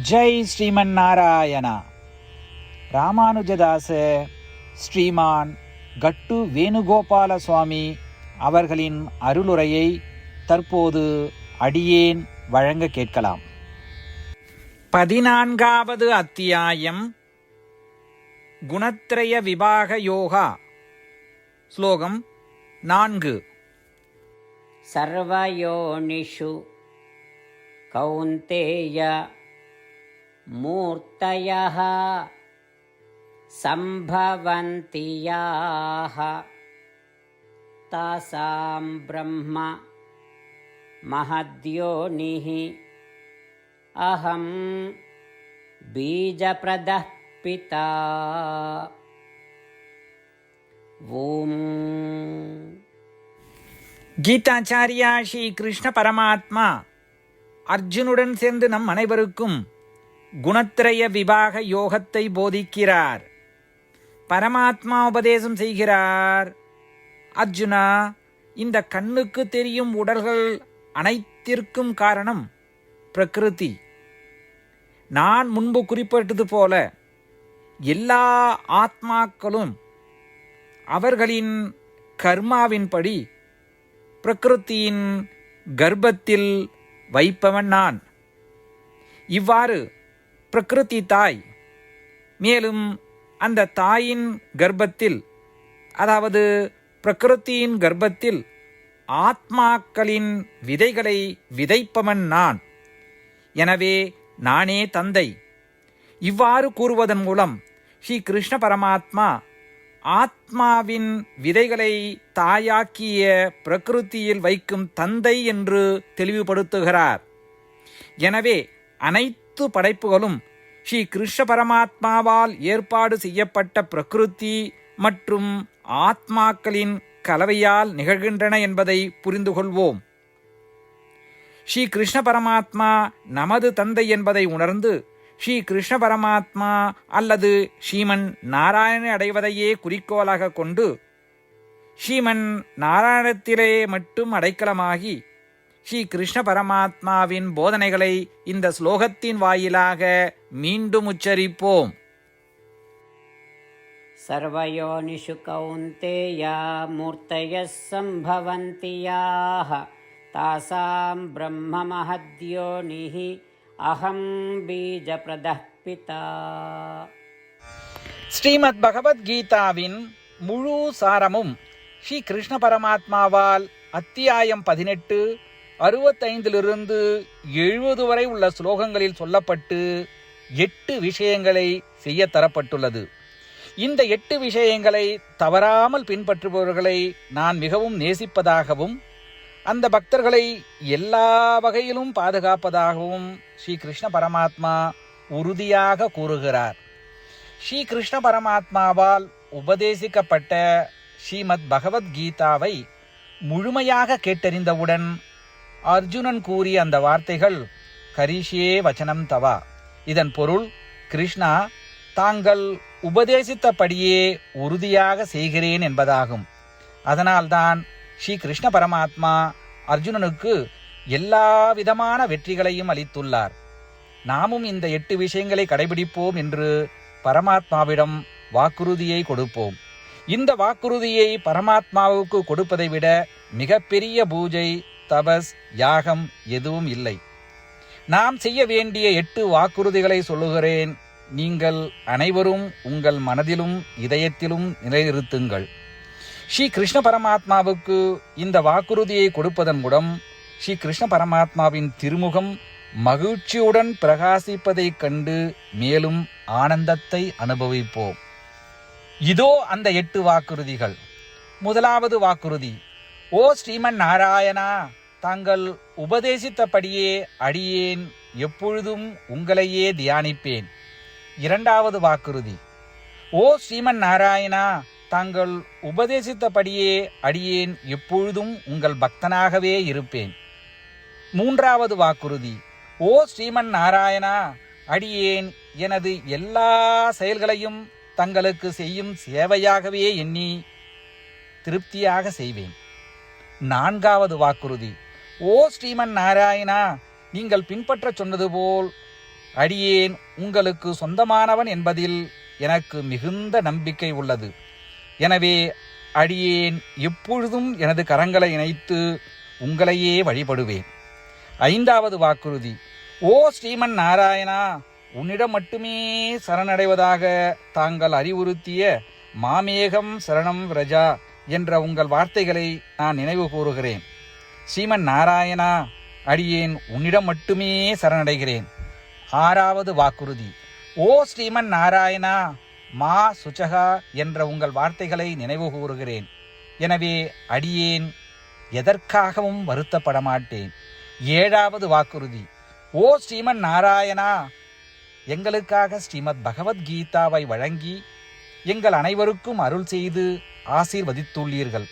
ஜெய் ஸ்ரீமன் நாராயணா. ராமானுஜதாச ஸ்ரீமான் கட்டு வேணுகோபால சுவாமி அவர்களின் அருளுரையை தற்போது அடியேன் வழங்க கேட்கலாம். 14வது அத்தியாயம் குணத்ரய விபாக யோகா. ஸ்லோகம் 4. சர்வயோனிஷு கௌந்தேய மூர்த்தயः சம்பவந்தி யாः தாசாம் பிரம்ம மஹத்யோனிः அஹம் பீஜப்ரதः பிதா. ஓம். கீதாச்சாரியா ஸ்ரீ கிருஷ்ண பரமாத்மா அர்ஜுனுடன் சேர்ந்து நம் அனைவருக்கும் குணத்ரய விபாக யோகத்தை போதிக்கிறார். பரமாத்மா உபதேசம் செய்கிறார். அர்ஜுனா, இந்த கண்ணுக்கு தெரியும் உடல்கள் அனைத்திற்கும் காரணம் பிரகிருதி. நான் முன்பு குறிப்பிட்டது போல எல்லா ஆத்மாக்களும் அவர்களின் கர்மாவின்படி பிரகிருத்தியின் கர்ப்பத்தில் வைப்பவன் நான். இவ்வாறு பிரகிருதி தாய், மேலும் அந்த தாயின் கர்ப்பத்தில், அதாவது பிரகிருத்தியின் கர்ப்பத்தில் ஆத்மாக்களின் விதைகளை விதைப்பவன் நான். எனவே நானே தந்தை. இவ்வாறு கூறுவதன் மூலம் ஸ்ரீ கிருஷ்ண பரமாத்மா ஆத்மாவின் விதைகளை தாயாக்கிய பிரகிருத்தியில் வைக்கும் தந்தை என்று தெளிவுபடுத்துகிறார். எனவே அனைத்து படைப்புகளும் ஸ்ரீ கிருஷ்ண பரமாத்மாவால் ஏற்பாடு செய்யப்பட்ட பிரகிருதி மற்றும் ஆத்மாக்களின் கலவையால் நிகழ்கின்றன என்பதை புரிந்து கொள்வோம். ஸ்ரீ கிருஷ்ண பரமாத்மா நமது தந்தை என்பதை உணர்ந்து ஸ்ரீ கிருஷ்ண பரமாத்மா அல்லது ஸ்ரீமன் நாராயணனை அடைவதையே குறிக்கோளாக கொண்டு ஸ்ரீமன் நாராயணத்திலே மட்டும் அடைக்கலமாகி ஸ்ரீ கிருஷ்ண பரமாத்மாவின் போதனைகளை இந்த ஸ்லோகத்தின் வாயிலாக மீண்டும் உச்சரிப்போம். சர்வயோனிஷு கௌந்தேய மூர்த்தயः சம்பவந்தி யாः தாசாம் பிரம்ம மஹத்யோனிः அஹம் பீஜப்ரதः பிதா. ஸ்ரீமத் பகவத்கீதாவின் முழு சாரமும் ஸ்ரீ கிருஷ்ண பரமாத்மாவால் அத்தியாயம் 18, 65 70 வரை உள்ள ஸ்லோகங்களில் சொல்லப்பட்டு 8 விஷயங்களை செய்ய தரப்பட்டுள்ளது. இந்த 8 விஷயங்களை தவறாமல் பின்பற்றுபவர்களை நான் மிகவும் நேசிப்பதாகவும் அந்த பக்தர்களை எல்லா வகையிலும் பாதுகாப்பதாகவும் ஸ்ரீ கிருஷ்ண பரமாத்மா உறுதியாக கூறுகிறார். ஸ்ரீ கிருஷ்ண பரமாத்மாவால் உபதேசிக்கப்பட்ட ஸ்ரீமத் பகவத்கீதாவை முழுமையாக கேட்டறிந்தவுடன் அர்ஜுனன் கூறிய அந்த வார்த்தைகள் கரிஷ்யே வச்சனம் தவா. இதன் பொருள், கிருஷ்ணா, தாங்கள் உபதேசித்தபடியே உறுதியாக செய்கிறேன் என்பதாகும். அதனால்தான் ஸ்ரீ கிருஷ்ண பரமாத்மா அர்ஜுனனுக்கு எல்லா விதமான வெற்றிகளையும் அளித்துள்ளார். நாமும் இந்த 8 விஷயங்களை கடைபிடிப்போம் என்று பரமாத்மாவிடம் வாக்குறுதியை கொடுப்போம். இந்த வாக்குறுதியை பரமாத்மாவுக்கு கொடுப்பதை விட மிகப்பெரிய பூஜை, தபஸ், யாகம் எதுவும் இல்லை. நாம் செய்ய வேண்டிய 8 வாக்குறுதிகளை சொல்லுகிறேன். நீங்கள் அனைவரும் உங்கள் மனதிலும் இதயத்திலும் நிலைநிறுத்துங்கள். ஸ்ரீ கிருஷ்ண பரமாத்மாவுக்கு இந்த வாக்குறுதியை கொடுப்பதன் மூலம் ஸ்ரீ கிருஷ்ண பரமாத்மாவின் திருமுகம் மகிழ்ச்சியுடன் பிரகாசிப்பதைக் கண்டு மேலும் ஆனந்தத்தை அனுபவிப்போம். இதோ அந்த 8 வாக்குறுதிகள். முதலாவது வாக்குறுதி: ஓ ஸ்ரீமன் நாராயணா, தாங்கள் உபதேசித்தபடியே அடியேன் எப்பொழுதும் உங்களையே தியானிப்பேன். இரண்டாவது வாக்குறுதி: ஓ ஸ்ரீமன் நாராயணா, தாங்கள் உபதேசித்தபடியே அடியேன் எப்பொழுதும் உங்கள் பக்தனாகவே இருப்பேன். மூன்றாவது வாக்குறுதி: ஓ ஸ்ரீமன் நாராயணா, அடியேன் எனது எல்லா செயல்களையும் தங்களுக்கு செய்யும் சேவையாகவே எண்ணி திருப்தியாக செய்வேன். நான்காவது வாக்குறுதி: ஓ ஸ்ரீமன் நாராயணா, நீங்கள் பின்பற்ற சொன்னது போல் அடியேன் உங்களுக்கு சொந்தமானவன் என்பதில் எனக்கு மிகுந்த நம்பிக்கை உள்ளது. எனவே அடியேன் எப்பொழுதும் எனது கரங்களை இணைத்து உங்களையே வழிபடுவேன். 5வது வாக்குறுதி. ஓ ஸ்ரீமன் நாராயணா, உன்னிடம் மட்டுமே சரணடைவதாக தாங்கள் அறிவுறுத்திய மாமேகம் சரணம் விரஜா என்ற உங்கள் வார்த்தைகளை நான் நினைவு கூறுகிறேன். ஸ்ரீமன் நாராயணா, அடியேன் உன்னிடம் மட்டுமே சரணடைகிறேன். 6வது வாக்குறுதி. ஓ ஸ்ரீமன் நாராயணா, மா சுச்சகா என்ற உங்கள் வார்த்தைகளை நினைவு கூறுகிறேன். எனவே அடியேன் எதற்காகவும் வருத்தப்பட மாட்டேன். 7வது வாக்குறுதி. ஓ ஸ்ரீமன் நாராயணா, எங்களுக்காக ஸ்ரீமத் பகவத்கீதாவை வழங்கி எங்கள் அனைவருக்கும் அருள் செய்து ஆசீர்வதித்துள்ளீர்கள்.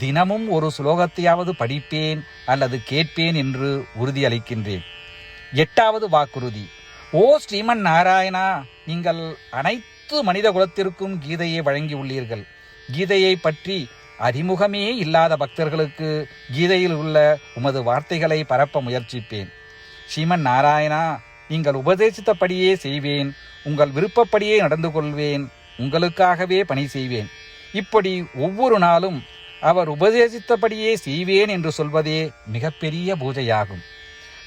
தினமும் ஒரு சுலோகத்தையாவது படிப்பேன் அல்லது கேட்பேன் என்று உறுதியளிக்கின்றேன். 8வது வாக்குறுதி. ஓ ஸ்ரீமன் நாராயணா, நீங்கள் அனைத்து மனித குலத்திற்கும் கீதையை வழங்கியுள்ளீர்கள். கீதையை பற்றி அறிமுகமே இல்லாத பக்தர்களுக்கு கீதையில் உள்ள உமது வார்த்தைகளை பரப்ப முயற்சிப்பேன். ஸ்ரீமன் நாராயணா, நீங்கள் உபதேசித்தபடியே செய்வேன். உங்கள் விருப்பப்படியே நடந்து கொள்வேன். உங்களுக்காகவே பணி செய்வேன். இப்படி ஒவ்வொரு நாளும் அவர் உபதேசித்தபடியே செய்வேன் என்று சொல்வதே மிகப்பெரிய பூஜையாகும்.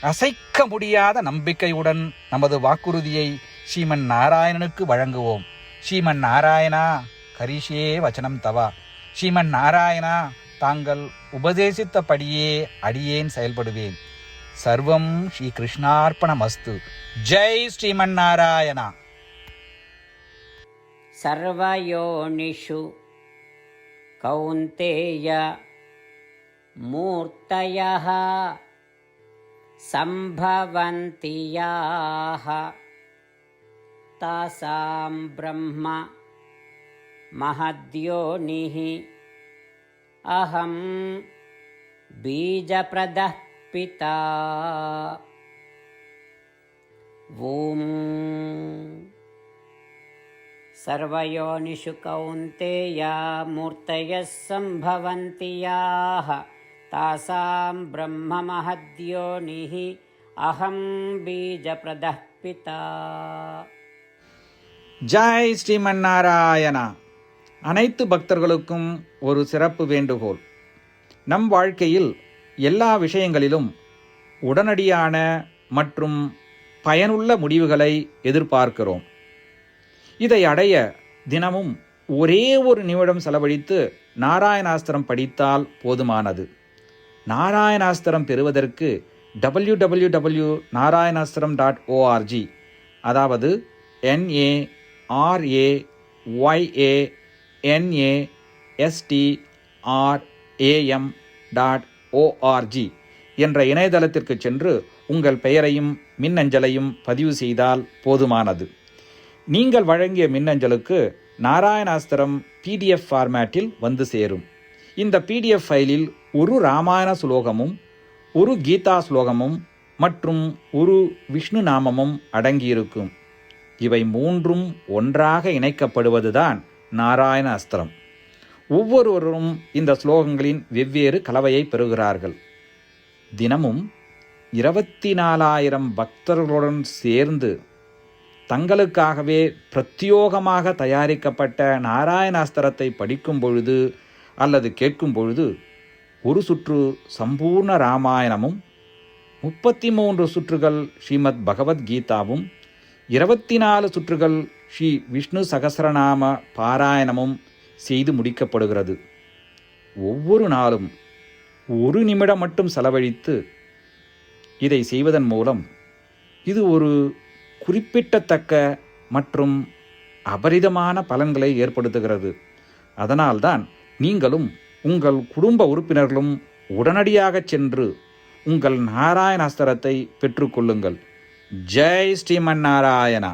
அசைக்க முடியாத நம்பிக்கையுடன் நமது வாக்குறுதியை ஸ்ரீமன் நாராயணனுக்கு வழங்குவோம். ஸ்ரீமன் நாராயணா, கரிஷே வச்சனம் தவா. ஸ்ரீமன் நாராயணா, தாங்கள் உபதேசித்தபடியே அடியேன் செயல்படுவேன். சர்வம் ஸ்ரீ கிருஷ்ணார்ப்பணமஸ்து. ஜெய் ஸ்ரீமன் நாராயணா. சர்வயோனிஷு கௌந்தேய மூர்த்தயः சம்பவந்தி யாः தாசாம் பிரம்ம மஹத்யோனிः அஹம் பீஜப்ரதः பிதா. ஓம் சர்வயோனிஷு கௌந்தேய மூர்த்தயः சம்பவந்தி யாः தாசாம் பிரம்ம மஹத்யோனிः அஹம் பீஜப்ரதः பிதா. ஜெய் ஸ்ரீமன் நாராயணா. அனைத்து பக்தர்களுக்கும் ஒரு சிறப்பு வேண்டுகோள். நம் வாழ்க்கையில் எல்லா விஷயங்களிலும் உடனடியான மற்றும் பயனுள்ள முடிவுகளை எதிர்பார்க்கிறோம். இதை அடைய தினமும் ஒரே ஒரு நிமிடம் செலவழித்து நாராயணாஸ்திரம் படித்தால் போதுமானது. நாராயணாஸ்திரம் பெறுவதற்கு www.narayanaastram.org, அதாவது NARAYANASTRAM.org என்ற இணையதளத்திற்கு சென்று உங்கள் பெயரையும் மின்னஞ்சலையும் பதிவு செய்தால் போதுமானது. நீங்கள் வழங்கிய மின்னஞ்சலுக்கு நாராயணாஸ்திரம் PDF ஃபார்மேட்டில் வந்து சேரும். இந்த PDF ஃபைலில் ஒரு ராமாயண சுலோகமும் ஒரு கீதா ஸ்லோகமும் மற்றும் ஒரு விஷ்ணு நாமமும் அடங்கியிருக்கும். இவை மூன்றும் ஒன்றாக இணைக்கப்படுவதுதான் நாராயண அஸ்திரம். ஒவ்வொருவரும் இந்த ஸ்லோகங்களின் வெவ்வேறு கலவையை பெறுகிறார்கள். தினமும் 24,000 பக்தர்களுடன் சேர்ந்து தங்களுக்காகவே பிரத்யோகமாக தயாரிக்கப்பட்ட நாராயணாஸ்திரத்தை படிக்கும் பொழுது அல்லது கேட்கும் பொழுது ஒரு சுற்று சம்பூர்ண ராமாயணமும் 33 சுற்றுகள் ஸ்ரீமத் பகவத்கீதாவும் 24 சுற்றுகள் ஸ்ரீ விஷ்ணு சகஸ்ரநாம பாராயணமும் செய்து முடிக்கப்படுகிறது. ஒவ்வொரு நாளும் ஒரு நிமிடம் மட்டும் செலவழித்து இதை செய்வதன் மூலம் இது ஒரு குறிப்பிடத்தக்க மற்றும் அபரிதமான பலன்களை ஏற்படுத்துகிறது. அதனால்தான் நீங்களும் உங்கள் குடும்ப உறுப்பினர்களும் உடனடியாக சென்று உங்கள் நாராயணாஸ்திரத்தை பெற்றுக்கொள்ளுங்கள். ஜெய் ஸ்ரீமன் நாராயணா.